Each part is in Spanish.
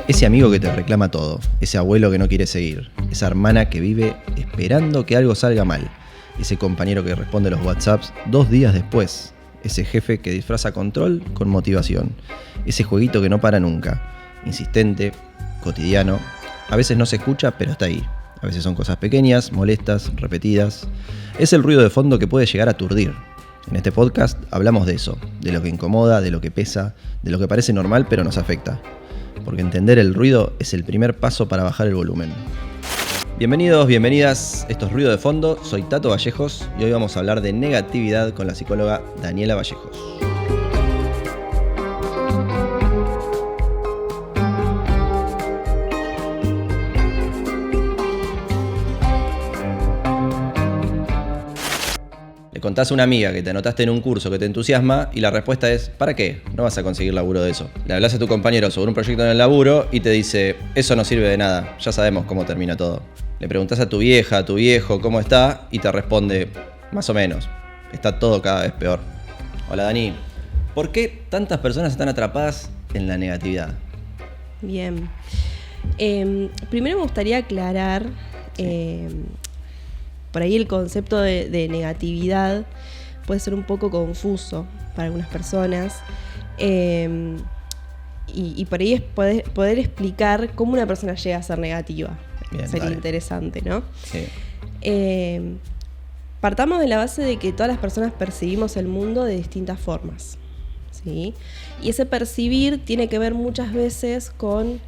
Ese amigo que te reclama todo, ese abuelo que no quiere seguir, esa hermana que vive esperando que algo salga mal, ese compañero que responde los WhatsApps 2 días después, ese jefe que disfraza control con motivación, ese jueguito que no para nunca, insistente, cotidiano, a veces no se escucha pero está ahí, a veces son cosas pequeñas, molestas, repetidas, es el ruido de fondo que puede llegar a aturdir. En este podcast hablamos de eso, de lo que incomoda, de lo que pesa, de lo que parece normal pero nos afecta. Porque entender el ruido es el primer paso para bajar el volumen. Bienvenidos, bienvenidas, esto es Ruido de Fondo, soy Tato Vallejos y hoy vamos a hablar de negatividad con la psicóloga Daniela Vallejos. Le contás a una amiga que te anotaste en un curso que te entusiasma y la respuesta es ¿para qué? No vas a conseguir laburo de eso. Le hablas a tu compañero sobre un proyecto en el laburo y te dice eso no sirve de nada, ya sabemos cómo termina todo. Le preguntás a tu vieja, a tu viejo cómo está y te responde más o menos, está todo cada vez peor. Hola Dani, ¿por qué tantas personas están atrapadas en la negatividad? Bien, primero me gustaría aclarar por ahí el concepto de negatividad puede ser un poco confuso para algunas personas y por ahí es poder explicar cómo una persona llega a ser negativa. Bien, sería dale. interesante, ¿no? Sí. Partamos de la base de que todas las personas percibimos el mundo de distintas formas, ¿sí? Y ese percibir tiene que ver muchas veces con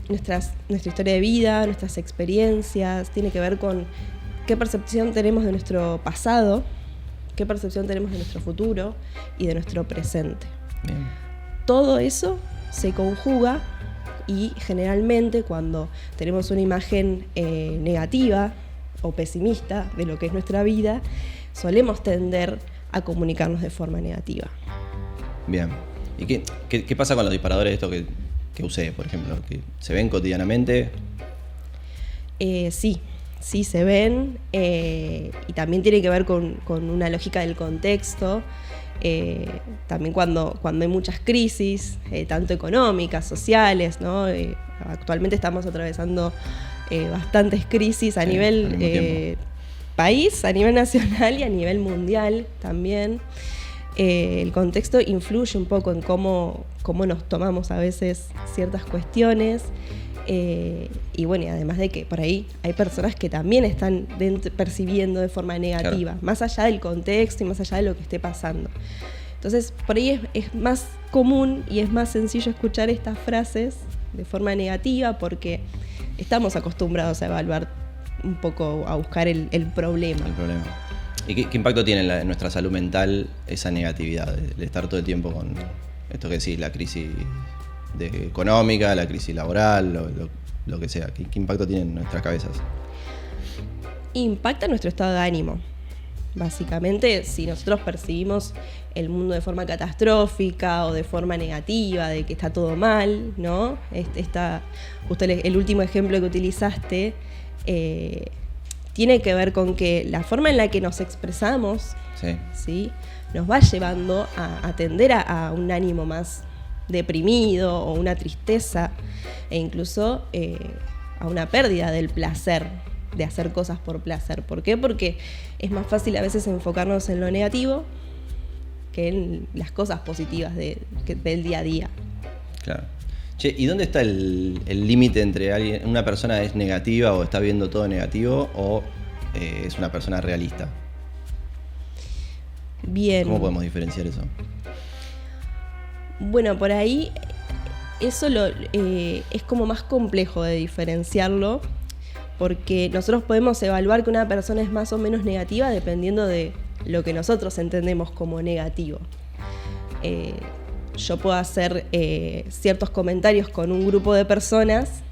nuestra historia de vida, nuestras experiencias, tiene que ver con qué percepción tenemos de nuestro pasado, qué percepción tenemos de nuestro futuro y de nuestro presente. Bien. Todo eso se conjuga y generalmente cuando tenemos una imagen negativa o pesimista de lo que es nuestra vida, solemos tender a comunicarnos de forma negativa. Bien. ¿Y qué pasa con los disparadores estos que usé, por ejemplo? ¿Que se ven cotidianamente? Sí se ven y también tiene que ver con una lógica del contexto. También cuando hay muchas crisis, tanto económicas, sociales, ¿no? Actualmente estamos atravesando bastantes crisis a nivel país, a nivel nacional y a nivel mundial también. El contexto influye un poco en cómo nos tomamos a veces ciertas cuestiones y bueno, y además de que por ahí hay personas que también están percibiendo de forma negativa, claro, más allá del contexto y más allá de lo que esté pasando. Entonces, por ahí es más común y es más sencillo escuchar estas frases de forma negativa porque estamos acostumbrados a evaluar un poco, a buscar el problema. El problema. ¿Y qué impacto tiene en nuestra salud mental esa negatividad? El estar todo el tiempo con esto que decís, la crisis económica, la crisis laboral, lo que sea. ¿Qué impacto tiene en nuestras cabezas? Impacta nuestro estado de ánimo. Básicamente, si nosotros percibimos el mundo de forma catastrófica o de forma negativa, de que está todo mal, ¿no? Justo el último ejemplo que utilizaste tiene que ver con que la forma en la que nos expresamos, ¿sí? Nos va llevando a tender a un ánimo más deprimido o una tristeza e incluso a una pérdida del placer de hacer cosas por placer. ¿Por qué? Porque es más fácil a veces enfocarnos en lo negativo que en las cosas positivas del día a día. Claro. Che, ¿y dónde está el límite entre una persona es negativa o está viendo todo negativo o es una persona realista? Bien. ¿Cómo podemos diferenciar eso? Bueno, por ahí eso es como más complejo de diferenciarlo porque nosotros podemos evaluar que una persona es más o menos negativa dependiendo de lo que nosotros entendemos como negativo. Yo puedo hacer ciertos comentarios con un grupo de personas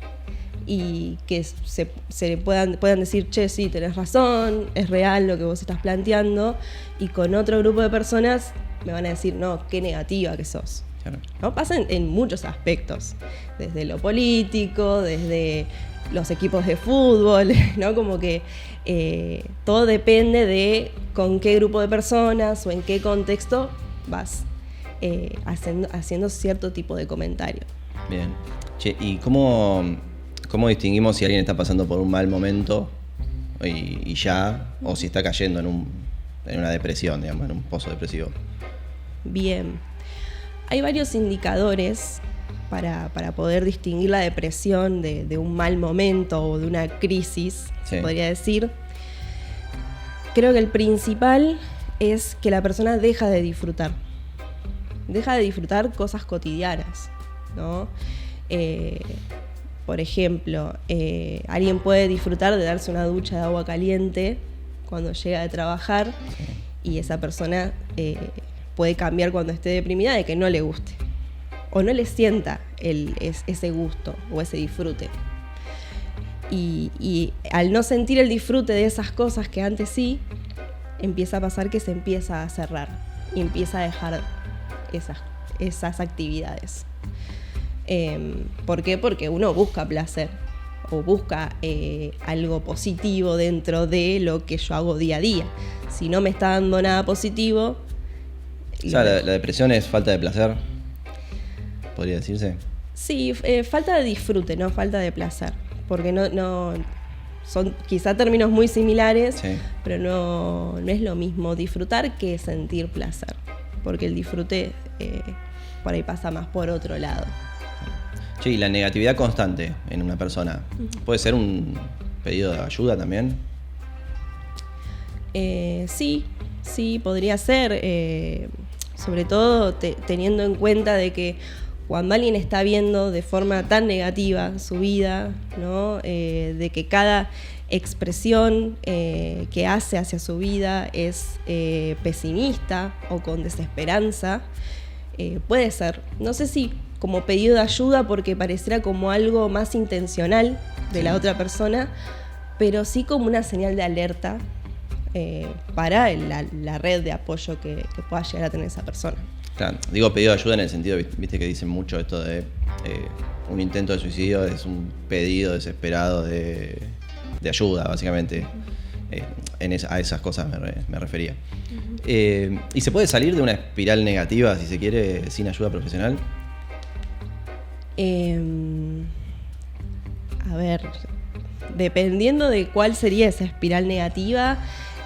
y que se puedan decir, che, sí, tenés razón, es real lo que vos estás planteando, y con otro grupo de personas me van a decir, no, qué negativa que sos. Claro. ¿No? Pasa en muchos aspectos, desde lo político, desde los equipos de fútbol, ¿no? Como que todo depende de con qué grupo de personas o en qué contexto vas haciendo cierto tipo de comentario. Bien. Che, ¿y cómo distinguimos si alguien está pasando por un mal momento y ya, o si está cayendo en una depresión, digamos, en un pozo depresivo? Bien, hay varios indicadores para poder distinguir la depresión de un mal momento o de una crisis, se podría decir. Creo que el principal es que la persona deja de disfrutar cosas cotidianas, ¿no? Por ejemplo, alguien puede disfrutar de darse una ducha de agua caliente cuando llega de trabajar, y esa persona puede cambiar cuando esté deprimida de que no le guste o no le sienta ese gusto o ese disfrute. Y al no sentir el disfrute de esas cosas que antes sí, empieza a pasar que se empieza a cerrar y empieza a dejar esas actividades. ¿Por qué? Porque uno busca placer o busca algo positivo dentro de lo que yo hago día a día. Si no me está dando nada positivo... O sea, la depresión es falta de placer, ¿podría decirse? Sí, falta de disfrute, no falta de placer. Porque no son quizá términos muy similares, sí, pero no es lo mismo disfrutar que sentir placer. Porque el disfrute por ahí pasa más por otro lado. Sí, y la negatividad constante en una persona, ¿puede ser un pedido de ayuda también? Sí, podría ser, sobre todo teniendo en cuenta de que cuando alguien está viendo de forma tan negativa su vida, ¿no? De que cada expresión que hace hacia su vida es pesimista o con desesperanza, puede ser, no sé si como pedido de ayuda porque pareciera como algo más intencional de la otra persona, pero sí como una señal de alerta para la red de apoyo que pueda llegar a tener esa persona. Claro, digo pedido de ayuda en el sentido, viste que dicen mucho esto de un intento de suicidio es un pedido desesperado de ayuda, básicamente. A esas cosas me refería. ¿Y se puede salir de una espiral negativa, si se quiere, sin ayuda profesional? A ver, dependiendo de cuál sería esa espiral negativa,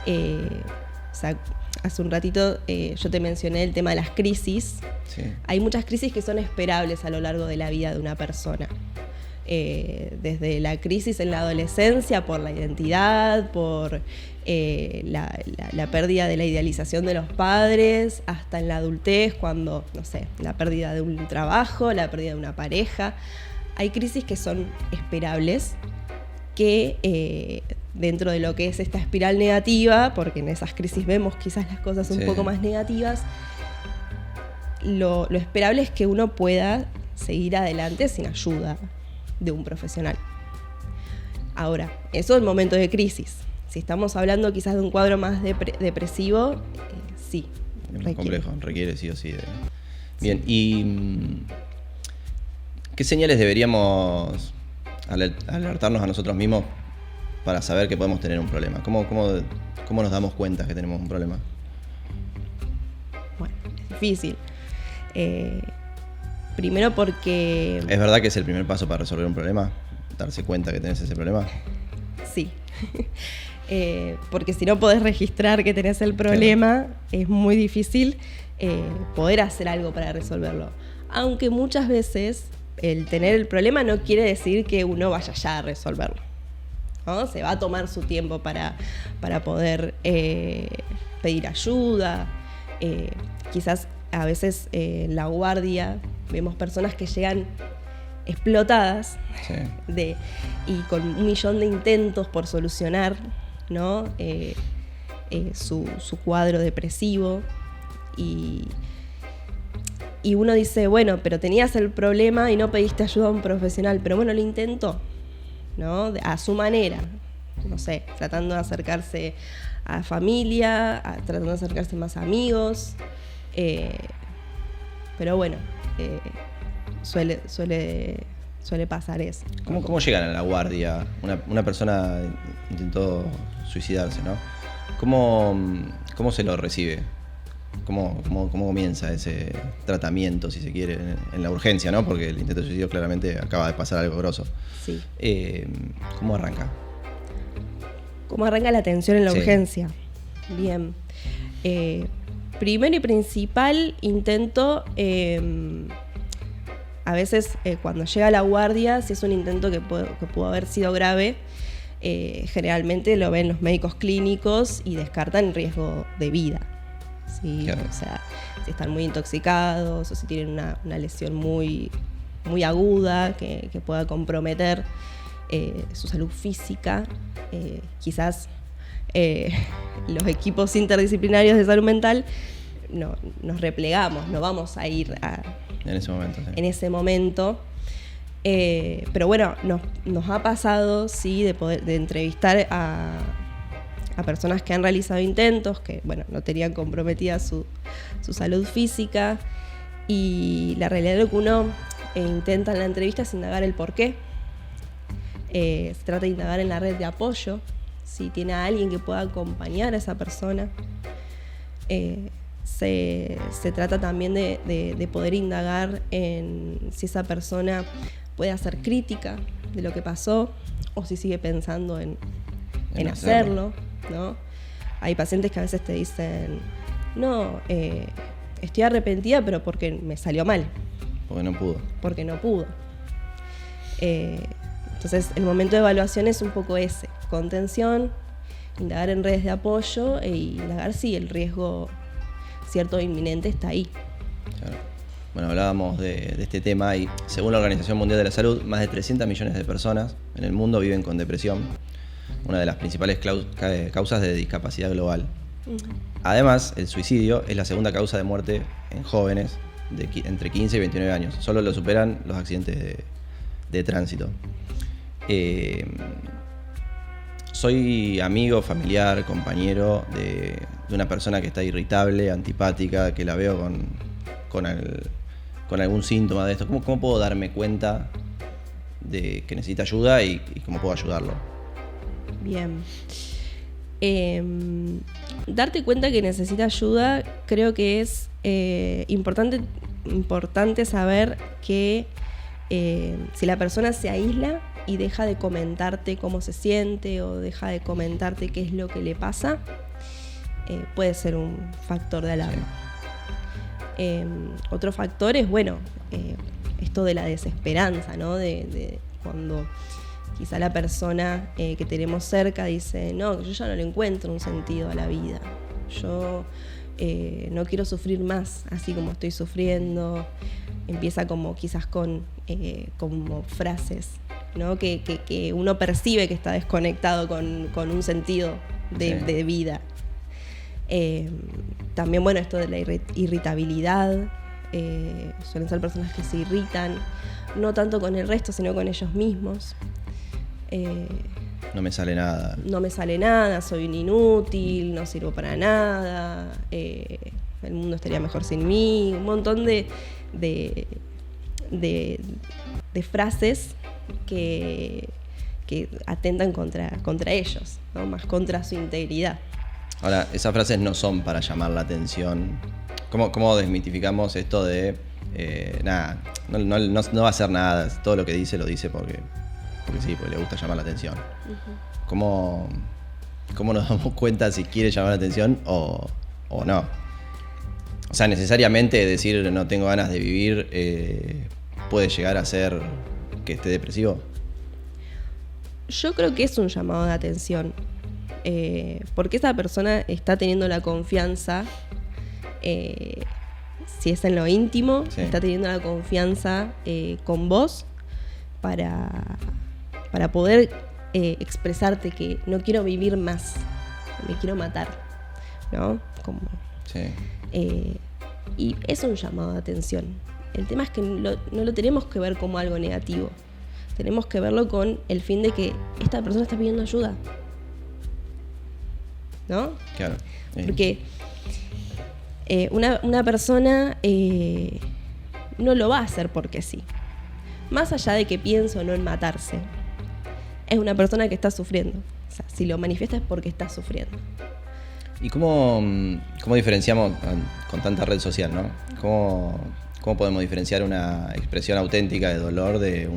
o sea, hace un ratito yo te mencioné el tema de las crisis. Sí. Hay muchas crisis que son esperables a lo largo de la vida de una persona. Desde la crisis en la adolescencia por la identidad, por la pérdida de la idealización de los padres, hasta en la adultez cuando, no sé, la pérdida de un trabajo, la pérdida de una pareja. Hay crisis que son esperables, que dentro de lo que es esta espiral negativa, porque en esas crisis vemos quizás las cosas un poco más negativas, lo esperable es que uno pueda seguir adelante sin ayuda de un profesional. Ahora, eso es el momento de crisis. Si estamos hablando quizás de un cuadro más depresivo, sí. Es más complejo, requiere sí o sí. Bien, ¿y qué señales deberíamos alertarnos a nosotros mismos para saber que podemos tener un problema? ¿Cómo nos damos cuenta que tenemos un problema? Bueno, es difícil. Primero porque... ¿Es verdad que es el primer paso para resolver un problema? ¿Darse cuenta que tenés ese problema? Sí. Porque si no podés registrar que tenés el problema, es muy difícil poder hacer algo para resolverlo. Aunque muchas veces el tener el problema no quiere decir que uno vaya ya a resolverlo, ¿no? Se va a tomar su tiempo para poder pedir ayuda. Quizás a veces en la guardia vemos personas que llegan explotadas y con 1 millón de intentos por solucionar, ¿no? Su cuadro depresivo y uno dice, bueno, pero tenías el problema y no pediste ayuda a un profesional, pero bueno, lo intentó, ¿no? A su manera, no sé, tratando de acercarse a familia, tratando de acercarse más a amigos, pero bueno, suele pasar eso. ¿Cómo llegan a la guardia? Una persona intentó suicidarse, ¿no? ¿Cómo se lo recibe? ¿Cómo comienza ese tratamiento, si se quiere, en la urgencia, ¿no? Porque el intento de suicidio claramente acaba de pasar algo grosso. Sí. ¿Cómo arranca? ¿Cómo arranca la atención en la Sí. urgencia? Bien. Primero y principal, intento, a veces cuando llega la guardia, si es un intento que pudo haber sido grave, generalmente lo ven los médicos clínicos y descartan riesgo de vida. ¿Sí? Claro. O sea, si están muy intoxicados o si tienen una lesión muy, muy aguda que pueda comprometer su salud física, quizás los equipos interdisciplinarios de salud mental nos replegamos, no vamos a ir En ese momento, sí. en ese momento. Pero bueno, nos ha pasado, sí, de entrevistar a personas que han realizado intentos, que bueno, no tenían comprometida su salud física, y la realidad de lo que uno intenta en la entrevista es indagar el porqué. Se trata de indagar en la red de apoyo, si tiene a alguien que pueda acompañar a esa persona. Se trata también de poder indagar en si esa persona puede hacer crítica de lo que pasó o si sigue pensando en hacerlo, ¿no? Hay pacientes que a veces te dicen, no, estoy arrepentida, pero porque me salió mal. Porque no pudo. Entonces, el momento de evaluación es un poco ese, contención, indagar en redes de apoyo e indagar si el riesgo cierto o inminente está ahí. Claro. Bueno, hablábamos de este tema y según la Organización Mundial de la Salud, más de 300 millones de personas en el mundo viven con depresión, una de las principales causas de discapacidad global. Uh-huh. Además, el suicidio es la segunda causa de muerte en jóvenes entre 15 y 29 años. Solo lo superan los accidentes de tránsito. Soy amigo, familiar, compañero de una persona que está irritable, antipática, que la veo con algún síntoma de esto. ¿Cómo puedo darme cuenta de que necesita ayuda y cómo puedo ayudarlo? Bien. Darte cuenta que necesita ayuda, creo que es importante saber que si la persona se aísla y deja de comentarte cómo se siente o deja de comentarte qué es lo que le pasa, puede ser un factor de alarma. Sí. Otro factor es, esto de la desesperanza, ¿no? De cuando quizá la persona que tenemos cerca dice, no, yo ya no le encuentro un sentido a la vida. Yo no quiero sufrir más así como estoy sufriendo. Empieza como quizás como frases, ¿no? Que uno percibe que está desconectado con un sentido de vida. También, esto de la irritabilidad. Suelen ser personas que se irritan, no tanto con el resto, sino con ellos mismos. No me sale nada. No me sale nada, soy un inútil, no sirvo para nada, el mundo estaría mejor sin mí. Un montón de frases que atentan contra ellos, ¿no? Más contra su integridad. Ahora, esas frases no son para llamar la atención. ¿Cómo desmitificamos esto de no va a hacer nada? Todo lo que dice lo dice porque sí, porque le gusta llamar la atención. Uh-huh. ¿Cómo nos damos cuenta si quiere llamar la atención o no? O sea, necesariamente decir no tengo ganas de vivir puede llegar a ser que esté depresivo. Yo creo que es un llamado de atención, porque esa persona está teniendo la confianza, si es en lo íntimo, sí, está teniendo la confianza con vos para poder expresarte que no quiero vivir más, me quiero matar, ¿no? Sí. Y es un llamado de atención. El tema es que no lo tenemos que ver como algo negativo. Tenemos que verlo con el fin de que esta persona está pidiendo ayuda, ¿no? Claro. Porque una persona no lo va a hacer porque sí. Más allá de que piense o no en matarse, es una persona que está sufriendo. O sea, si lo manifiesta es porque está sufriendo. ¿Y cómo diferenciamos con tanta red social, ¿no? ¿Cómo podemos diferenciar una expresión auténtica de dolor de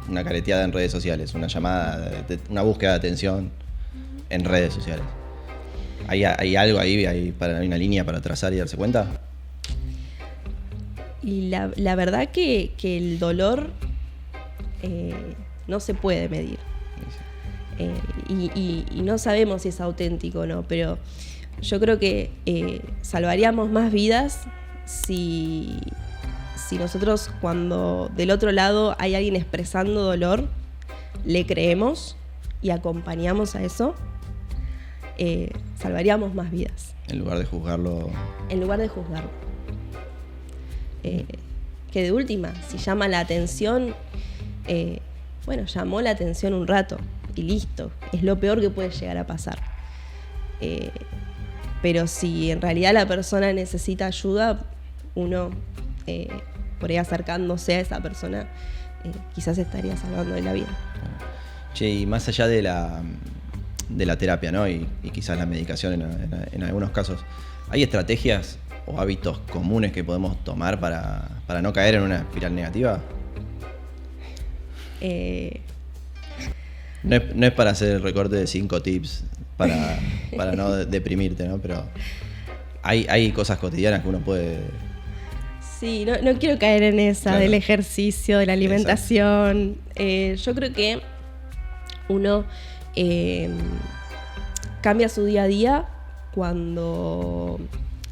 una careteada en redes sociales, una llamada, una búsqueda de atención en redes sociales? ¿Hay algo ahí, hay una línea para trazar y darse cuenta? Y la verdad que el dolor no se puede medir. Y no sabemos si es auténtico o no, pero yo creo que salvaríamos más vidas si nosotros, cuando del otro lado hay alguien expresando dolor, le creemos y acompañamos a eso, salvaríamos más vidas. En lugar de juzgarlo. En lugar de juzgarlo. Que de última, si llama la atención, bueno, llamó la atención un rato y listo. Es lo peor que puede llegar a pasar. Pero si en realidad la persona necesita ayuda, uno, por ahí acercándose a esa persona, quizás estaría salvándole la vida. Che, y más allá de la terapia, ¿no? Y quizás la medicación en algunos casos, ¿hay estrategias o hábitos comunes que podemos tomar para no caer en una espiral negativa? No es para hacer el recorte de 5 tips para no deprimirte, ¿no? Pero hay cosas cotidianas que uno puede... Sí, no quiero caer en esa, claro, del ejercicio, de la alimentación. Yo creo que uno cambia su día a día cuando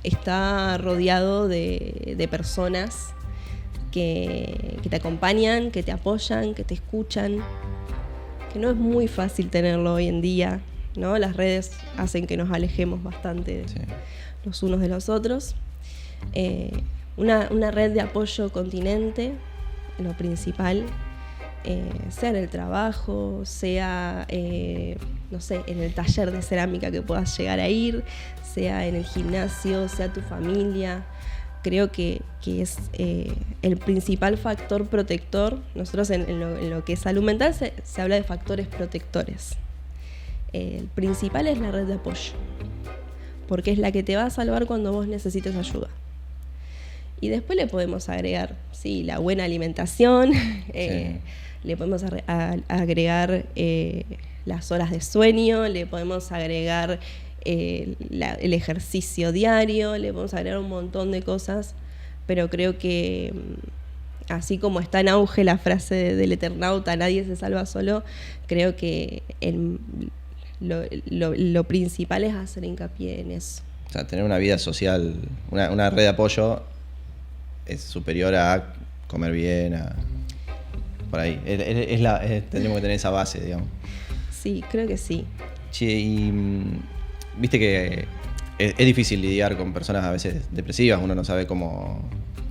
está rodeado de personas que te acompañan, que te apoyan, que te escuchan, que no es muy fácil tenerlo hoy en día, ¿no? Las redes hacen que nos alejemos bastante los unos de los otros. Una red de apoyo continente, lo principal, sea en el trabajo, sea no sé, en el taller de cerámica que puedas llegar a ir, sea en el gimnasio, sea tu familia. Creo que es el principal factor protector. Nosotros en lo que es salud mental se habla de factores protectores. El principal es la red de apoyo, porque es la que te va a salvar cuando vos necesites ayuda. Y después le podemos agregar, sí, la buena alimentación, le podemos agregar las horas de sueño, le podemos agregar el ejercicio diario, le podemos agregar un montón de cosas, pero creo que así como está en auge la frase del Eternauta, nadie se salva solo, creo que lo principal es hacer hincapié en eso. O sea, tener una vida social, una red de apoyo es superior a comer bien, por ahí. Tendríamos que tener esa base, digamos. Sí, creo que sí. Che, y viste que es difícil lidiar con personas a veces depresivas. Uno no sabe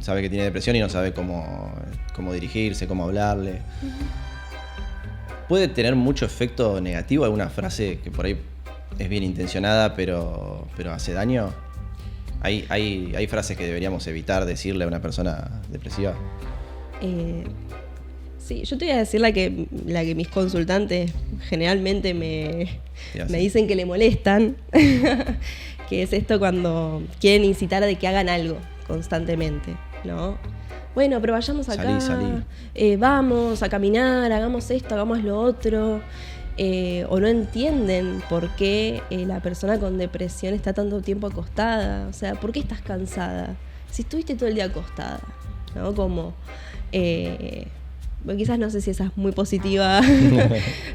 sabe que tiene depresión y no sabe cómo dirigirse, cómo hablarle. ¿Puede tener mucho efecto negativo alguna frase que por ahí es bien intencionada pero hace daño? ¿Hay frases que deberíamos evitar decirle a una persona depresiva? Sí, yo te voy a decir la que mis consultantes generalmente me dicen que le molestan, que es esto cuando quieren incitar a que hagan algo constantemente, ¿no? Bueno, pero vayamos acá, salí. Vamos a caminar, hagamos esto, hagamos lo otro. O no entienden por qué la persona con depresión está tanto tiempo acostada. O sea, ¿por qué estás cansada? Si estuviste todo el día acostada, ¿no? Como, bueno, quizás no sé si esa es muy positiva,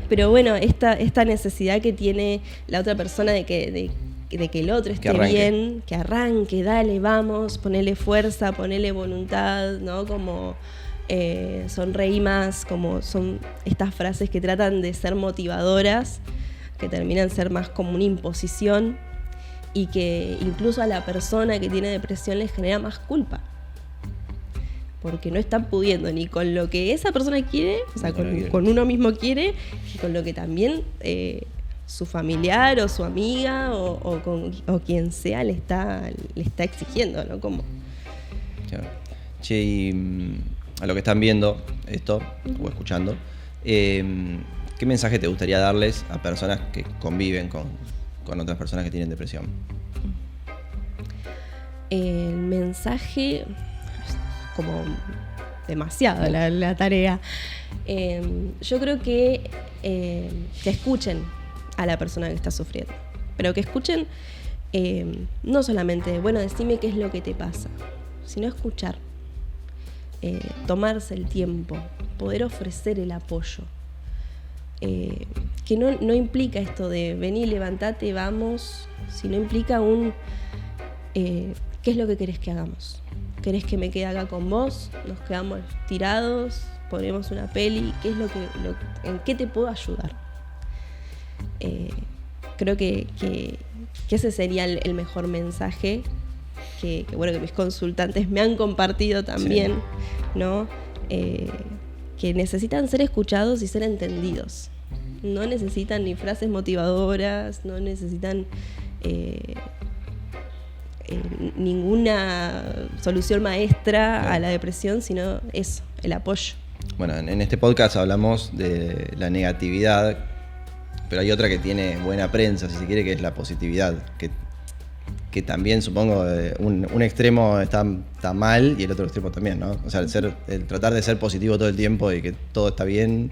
pero bueno, esta necesidad que tiene la otra persona de que el otro esté bien, que arranque, dale, vamos, ponele fuerza, ponele voluntad, ¿no? Como... sonreí más, como son estas frases que tratan de ser motivadoras, que terminan ser más como una imposición y que incluso a la persona que tiene depresión les genera más culpa, porque no están pudiendo ni con lo que esa persona quiere, o sea, con uno mismo quiere, y con lo que también su familiar o su amiga o quien sea le está exigiendo, ¿no? Como... Claro. Che, y a lo que están viendo esto o escuchando, ¿qué mensaje te gustaría darles a personas que conviven con otras personas que tienen depresión? El mensaje, como demasiado la tarea. Yo creo que escuchen a la persona que está sufriendo, pero que escuchen no solamente, bueno, decime qué es lo que te pasa, sino escuchar, tomarse el tiempo, poder ofrecer el apoyo, que no implica esto de vení, levantate, vamos, sino implica ¿qué es lo que querés que hagamos? ¿Querés que me quede acá con vos? ¿Nos quedamos tirados? ¿Ponemos una peli? ¿Qué es en qué te puedo ayudar? Creo que ese sería el mejor mensaje que mis consultantes me han compartido también, sí. ¿No? Que necesitan ser escuchados y ser entendidos. No necesitan ni frases motivadoras, no necesitan ninguna solución maestra a la depresión, sino eso, el apoyo. Bueno, en este podcast hablamos de la negatividad, pero hay otra que tiene buena prensa, si se quiere, que es la positividad, que también supongo un extremo está mal y el otro extremo también, ¿no? O sea, el tratar de ser positivo todo el tiempo y que todo está bien,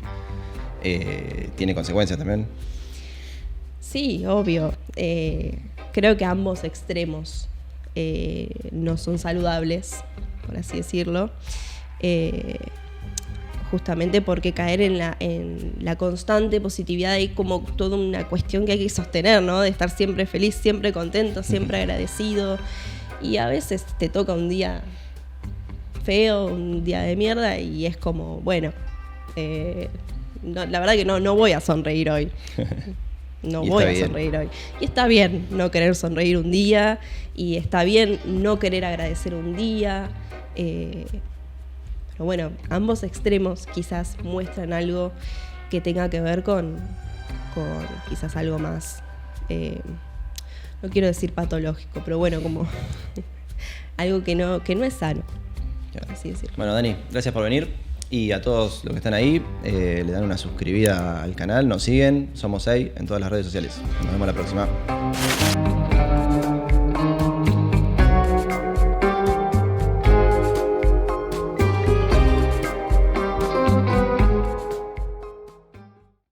tiene consecuencias también. Sí, obvio. Creo que ambos extremos no son saludables, por así decirlo, justamente porque caer en la constante positividad hay como toda una cuestión que hay que sostener, ¿no? De estar siempre feliz, siempre contento, siempre agradecido, y a veces te toca un día feo, un día de mierda, y es como, bueno, la verdad que no voy a sonreír hoy. No voy a sonreír hoy. Y está bien no querer sonreír un día, y está bien no querer agradecer un día. Pero bueno, ambos extremos quizás muestran algo que tenga que ver con quizás algo más, no quiero decir patológico, pero bueno, como algo que no es sano. Así decirlo. Bueno, Dani, gracias por venir. Y a todos los que están ahí, le dan una suscribida al canal, nos siguen, somos 6 en todas las redes sociales. Nos vemos la próxima.